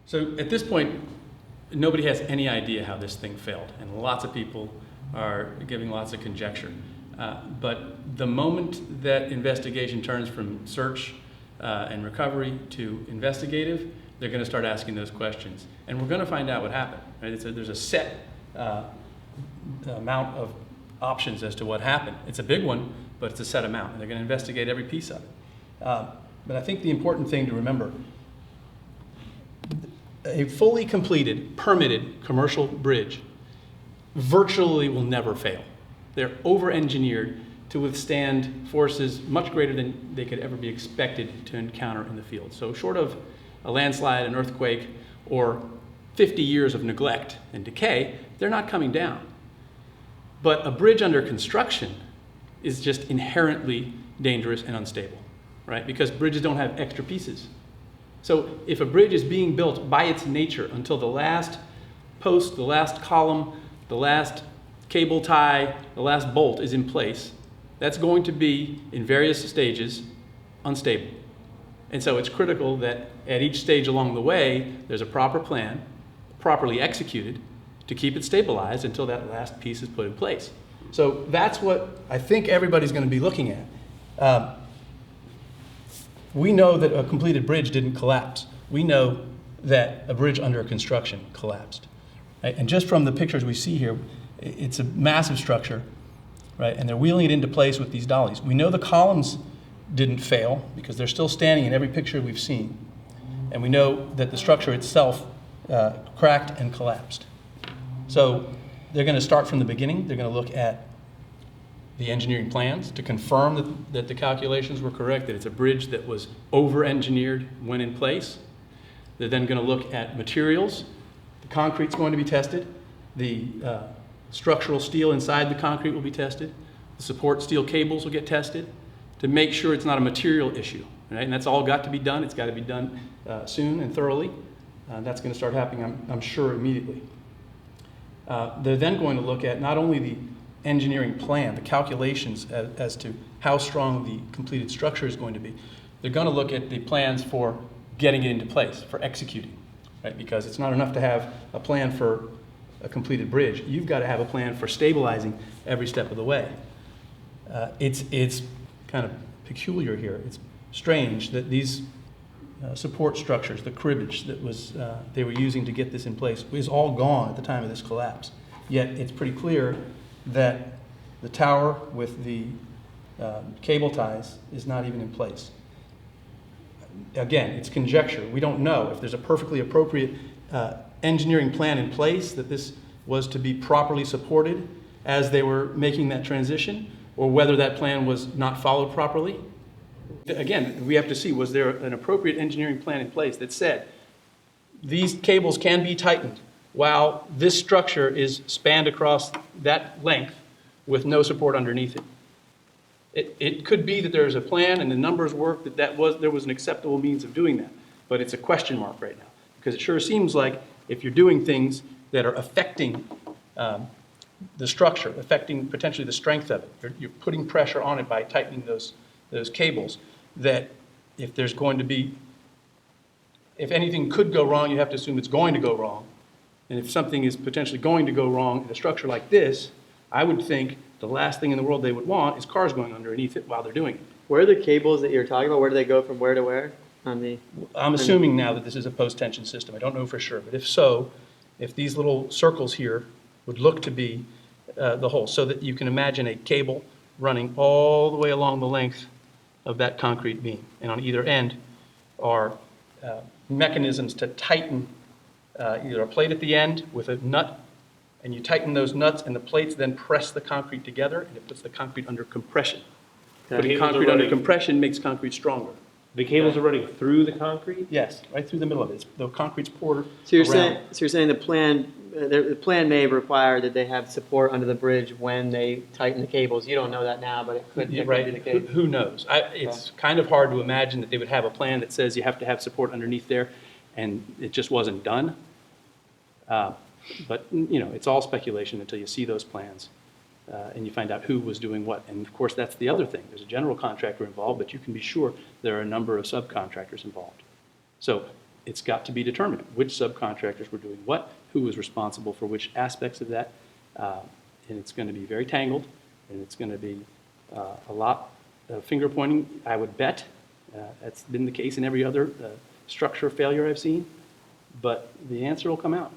So at this point, nobody has any idea how this thing failed, and lots of people are giving lots of conjecture. But the moment that investigation turns from search and recovery to investigative, they're going to start asking those questions. And we're going to find out what happened. Right? There's a set amount of options as to what happened. It's a big one, but it's a set amount. And they're going to investigate every piece of it. But I think the important thing to remember, a fully completed, permitted commercial bridge virtually will never fail. They're over-engineered to withstand forces much greater than they could ever be expected to encounter in the field. So short of a landslide, an earthquake, or 50 years of neglect and decay, they're not coming down. But a bridge under construction is just inherently dangerous and unstable, right? Because bridges don't have extra pieces. So if a bridge is being built by its nature until the last post, the last column, the last cable tie, the last bolt is in place, that's going to be, in various stages, unstable. And so it's critical that at each stage along the way, there's a proper plan, properly executed, to keep it stabilized until that last piece is put in place. So that's what I think everybody's going to be looking at. We know that a completed bridge didn't collapse. We know that a bridge under construction collapsed. Right? And just from the pictures we see here, it's a massive structure, right? And they're wheeling it into place with these dollies. We know the columns didn't fail because they're still standing in every picture we've seen. And we know that the structure itself cracked and collapsed. So they're going to start from the beginning. They're going to look at the engineering plans to confirm that the calculations were correct, that it's a bridge that was over-engineered when in place. They're then going to look at materials. The concrete's going to be tested. The structural steel inside the concrete will be tested. The support steel cables will get tested to make sure it's not a material issue. Right? And that's all got to be done. It's got to be done soon and thoroughly. That's going to start happening, I'm sure, immediately. They're then going to look at not only the engineering plan, the calculations as to how strong the completed structure is going to be. They're going to look at the plans for getting it into place, for executing, right? Because it's not enough to have a plan for a completed bridge. You've got to have a plan for stabilizing every step of the way. It's kind of peculiar here. It's strange that these support structures, the cribbage that was they were using to get this in place, is all gone at the time of this collapse. Yet it's pretty clear that the tower with the cable ties is not even in place. Again, it's conjecture. We don't know if there's a perfectly appropriate engineering plan in place that this was to be properly supported as they were making that transition, or whether that plan was not followed properly. Again, we have to see, was there an appropriate engineering plan in place that said these cables can be tightened while this structure is spanned across that length with no support underneath it. It could be that there's a plan and the numbers work that there was an acceptable means of doing that, but it's a question mark right now, because it sure seems like if you're doing things that are affecting the structure, affecting potentially the strength of it, you're putting pressure on it by tightening those cables, that if there's going to be, if anything could go wrong, you have to assume it's going to go wrong. And if something is potentially going to go wrong in a structure like this, I would think the last thing in the world they would want is cars going underneath it while they're doing it. Where are the cables that you're talking about? Where do they go from where to where? I'm assuming now that this is a post-tension system. I don't know for sure, but if so, if these little circles here would look to be the hole, so that you can imagine a cable running all the way along the length of that concrete beam. And on either end are mechanisms to tighten either a plate at the end with a nut, and you tighten those nuts, and the plates then press the concrete together, and it puts the concrete under compression. Putting concrete under compression makes concrete stronger. The cables are running through the concrete? Yes, right through the middle of it. The concrete's poured So you're around. saying the plan may require that they have support under the bridge when they tighten the cables. You don't know that now, but it could be the case. Who knows? It's kind of hard to imagine that they would have a plan that says you have to have support underneath there, and it just wasn't done. But it's all speculation until you see those plans and you find out who was doing what. And of course, that's the other thing. There's a general contractor involved, but you can be sure there are a number of subcontractors involved. So it's got to be determined which subcontractors were doing what, who was responsible for which aspects of that. And it's going to be very tangled, and it's going to be a lot of finger pointing, I would bet. That's been the case in every other structure failure I've seen. But the answer will come out.